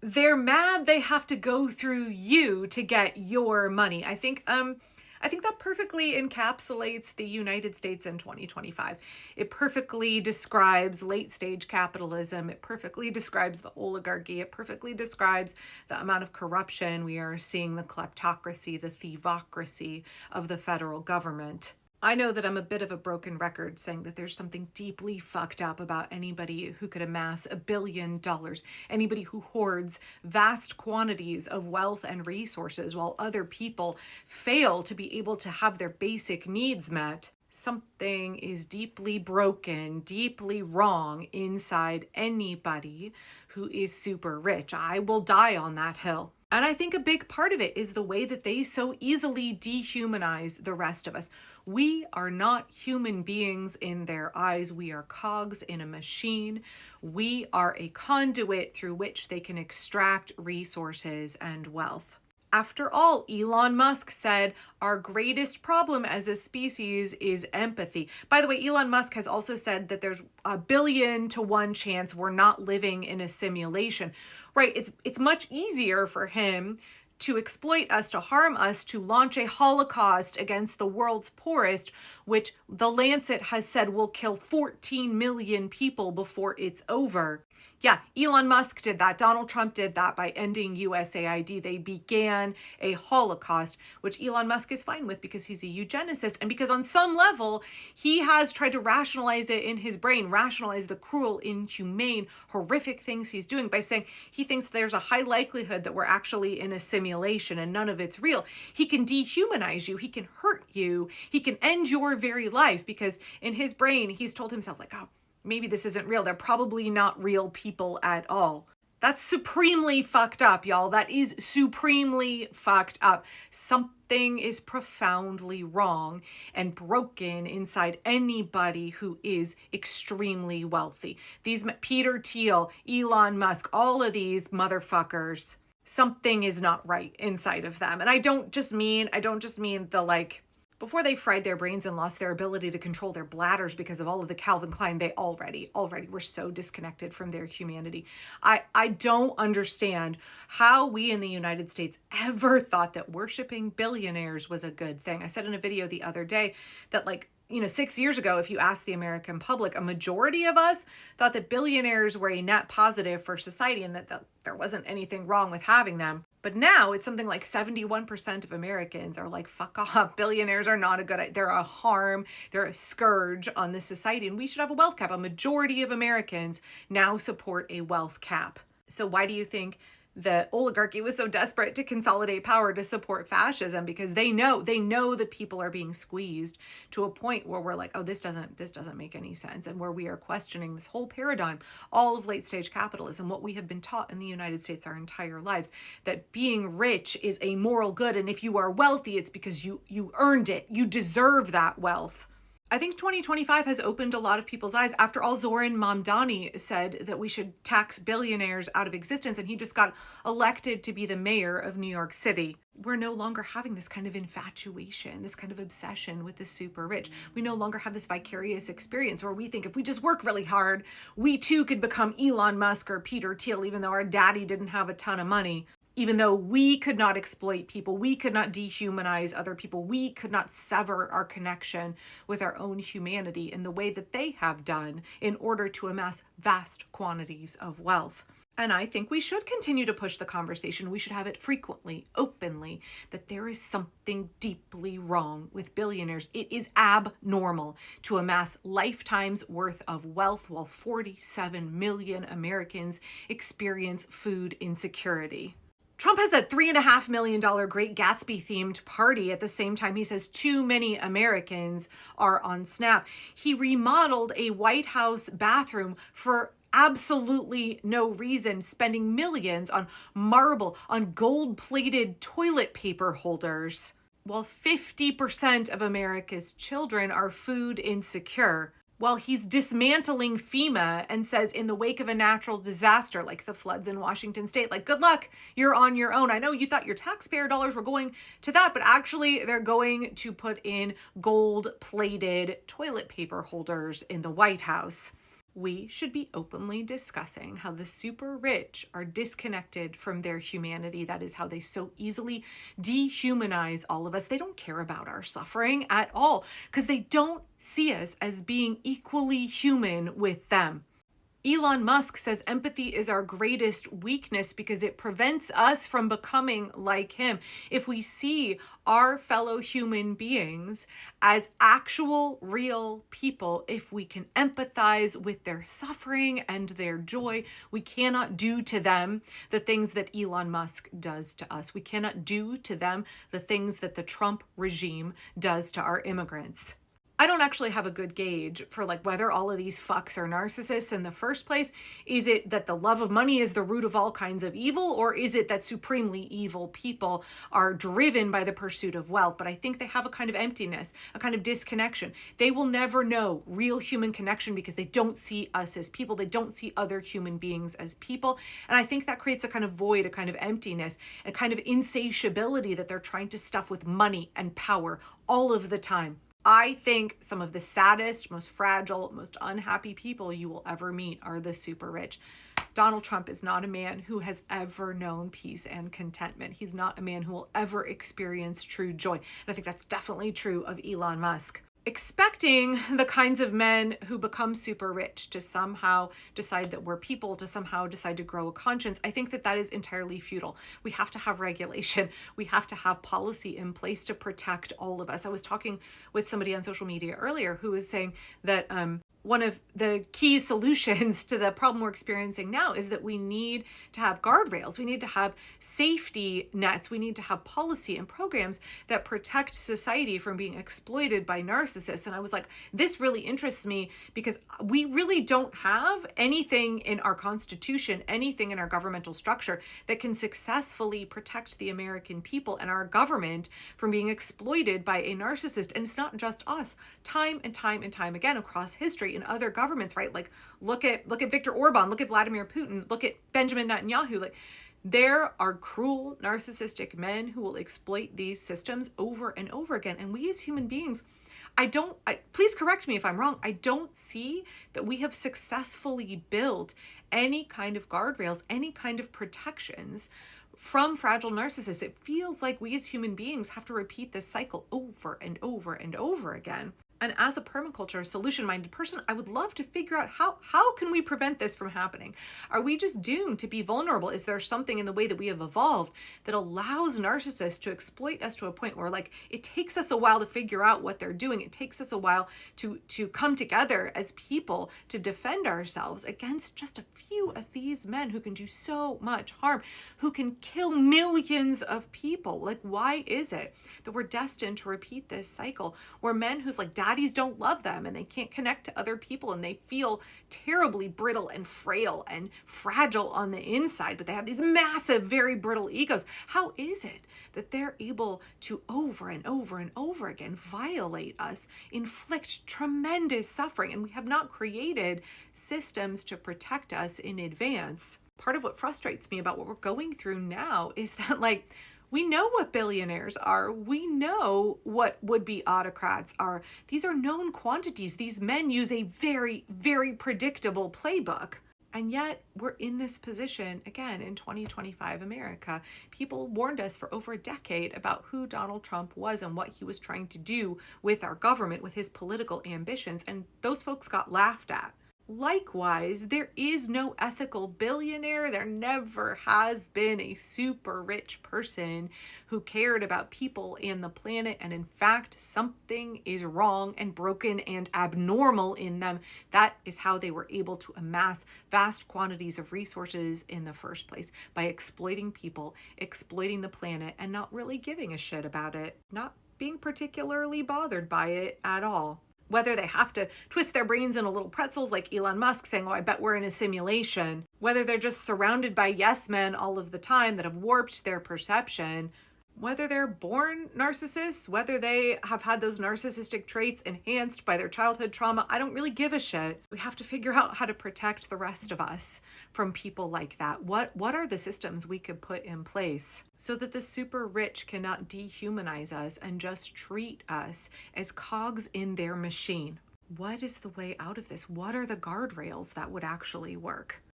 They're mad they have to go through you to get your money. I think that perfectly encapsulates the United States in 2025. It perfectly describes late stage capitalism. It perfectly describes the oligarchy. It perfectly describes the amount of corruption we are seeing, the kleptocracy, the thievocracy of the federal government. I know that I'm a bit of a broken record saying that there's something deeply fucked up about anybody who could amass $1 billion, anybody who hoards vast quantities of wealth and resources while other people fail to be able to have their basic needs met. Something is deeply broken, deeply wrong inside anybody who is super rich. I will die on that hill. And I think a big part of it is the way that they so easily dehumanize the rest of us. We are not human beings in their eyes. We are cogs in a machine. We are a conduit through which they can extract resources and wealth. After all, Elon Musk said, our greatest problem as a species is empathy. By the way, Elon Musk has also said that there's 1,000,000,000 to 1 chance we're not living in a simulation. Right? It's much easier for him to exploit us, to harm us, to launch a holocaust against the world's poorest, which The Lancet has said will kill 14 million people before it's over. Yeah, Elon Musk did that. Donald Trump did that by ending USAID. They began a holocaust, which Elon Musk is fine with because he's a eugenicist and because on some level, he has tried to rationalize it in his brain, rationalize the cruel, inhumane, horrific things he's doing by saying he thinks there's a high likelihood that we're actually in a simulation and none of it's real. He can dehumanize you. He can hurt you. He can end your very life because in his brain, he's told himself like, oh, maybe this isn't real. They're probably not real people at all. That's supremely fucked up, y'all. That is supremely fucked up. Something is profoundly wrong and broken inside anybody who is extremely wealthy. These Peter Thiel, Elon Musk, all of these motherfuckers, something is not right inside of them. And I don't just mean the like, before they fried their brains and lost their ability to control their bladders because of all of the Calvin Klein, they already were so disconnected from their humanity. I don't understand how we in the United States ever thought that worshiping billionaires was a good thing. I said in a video the other day that 6 years ago, if you asked the American public, a majority of us thought that billionaires were a net positive for society and that there wasn't anything wrong with having them. But now it's something like 71% of Americans are like, fuck off, billionaires are not a good idea. They're a harm, they're a scourge on this society, and we should have a wealth cap. A majority of Americans now support a wealth cap. So why do you think the oligarchy was so desperate to consolidate power to support fascism? Because they know that people are being squeezed to a point where we're like, oh, this doesn't make any sense. And where we are questioning this whole paradigm, all of late stage capitalism, what we have been taught in the United States our entire lives, that being rich is a moral good. And if you are wealthy, it's because you earned it. You deserve that wealth. I think 2025 has opened a lot of people's eyes. After all, Zoran Mamdani said that we should tax billionaires out of existence, and he just got elected to be the mayor of New York City. We're no longer having this kind of infatuation, this kind of obsession with the super rich. We no longer have this vicarious experience where we think if we just work really hard, we too could become Elon Musk or Peter Thiel, even though our daddy didn't have a ton of money. Even though we could not exploit people, we could not dehumanize other people, we could not sever our connection with our own humanity in the way that they have done in order to amass vast quantities of wealth. And I think we should continue to push the conversation. We should have it frequently, openly, that there is something deeply wrong with billionaires. It is abnormal to amass lifetimes worth of wealth while 47 million Americans experience food insecurity. Trump has a $3.5 million Great Gatsby themed party at the same time he says too many Americans are on SNAP. He remodeled a White House bathroom for absolutely no reason, spending millions on marble, on gold-plated toilet paper holders, while 50% of America's children are food insecure. While he's dismantling FEMA and says in the wake of a natural disaster like the floods in Washington state, like, good luck, you're on your own. I know you thought your taxpayer dollars were going to that, but actually they're going to put in gold-plated toilet paper holders in the White House. we should be openly discussing how the super rich are disconnected from their humanity. That is how they so easily dehumanize all of us. They don't care about our suffering at all because they don't see us as being equally human with them. Elon Musk says empathy is our greatest weakness because it prevents us from becoming like him. If we see our fellow human beings as actual, real people, if we can empathize with their suffering and their joy, we cannot do to them the things that Elon Musk does to us. We cannot do to them the things that the Trump regime does to our immigrants. I don't actually have a good gauge for like whether all of these fucks are narcissists in the first place. Is it that the love of money is the root of all kinds of evil, or is it that supremely evil people are driven by the pursuit of wealth? But I think they have a kind of emptiness, a kind of disconnection. They will never know real human connection because they don't see us as people. They don't see other human beings as people. And I think that creates a kind of void, a kind of emptiness, a kind of insatiability that they're trying to stuff with money and power all of the time. I think some of the saddest, most fragile, most unhappy people you will ever meet are the super rich. Donald Trump is not a man who has ever known peace and contentment. He's not a man who will ever experience true joy. And I think that's definitely true of Elon Musk. Expecting the kinds of men who become super rich to somehow decide that we're people, to somehow decide to grow a conscience, I think that that is entirely futile. We have to have regulation. We have to have policy in place to protect all of us. I was talking with somebody on social media earlier who was saying that one of the key solutions to the problem we're experiencing now is that we need to have guardrails. We need to have safety nets. We need to have policy and programs that protect society from being exploited by narcissists. And I was like, this really interests me because we really don't have anything in our Constitution, anything in our governmental structure that can successfully protect the American people and our government from being exploited by a narcissist. And it's not just us. Time and time and time again across history, in other governments, right? Like look at Viktor Orban, look at Vladimir Putin, look at Benjamin Netanyahu. Like there are cruel, narcissistic men who will exploit these systems over and over again. And we as human beings, please correct me if I'm wrong, I don't see that we have successfully built any kind of guardrails, any kind of protections from fragile narcissists. It feels like we as human beings have to repeat this cycle over and over and over again. And as a permaculture solution-minded person, I would love to figure out how can we prevent this from happening? Are we just doomed to be vulnerable? Is there something in the way that we have evolved that allows narcissists to exploit us to a point where like it takes us a while to figure out what they're doing? It takes us a while to come together as people to defend ourselves against just a few of these men who can do so much harm, who can kill millions of people. Like, why is it that we're destined to repeat this cycle where men whose like daddies don't love them and they can't connect to other people and they feel terribly brittle and frail and fragile on the inside, but they have these massive, very brittle egos? How is it that they're able to over and over and over again violate us, inflict tremendous suffering, and we have not created systems to protect us in advance? Part of what frustrates me about what we're going through now is that like we know what billionaires are. We know what would-be autocrats are. These are known quantities. These men use a very, very predictable playbook. And yet we're in this position again in 2025 America. People warned us for over a decade about who Donald Trump was and what he was trying to do with our government, with his political ambitions. And those folks got laughed at. Likewise, there is no ethical billionaire. There never has been a super rich person who cared about people and the planet. And in fact, something is wrong and broken and abnormal in them. That is how they were able to amass vast quantities of resources in the first place, by exploiting people, exploiting the planet, and not really giving a shit about it, not being particularly bothered by it at all. Whether they have to twist their brains into little pretzels like Elon Musk saying, oh, I bet we're in a simulation, whether they're just surrounded by yes men all of the time that have warped their perception, whether they're born narcissists, whether they have had those narcissistic traits enhanced by their childhood trauma, I don't really give a shit. We have to figure out how to protect the rest of us from people like that. What are the systems we could put in place so that the super rich cannot dehumanize us and just treat us as cogs in their machine? What is the way out of this? What are the guardrails that would actually work?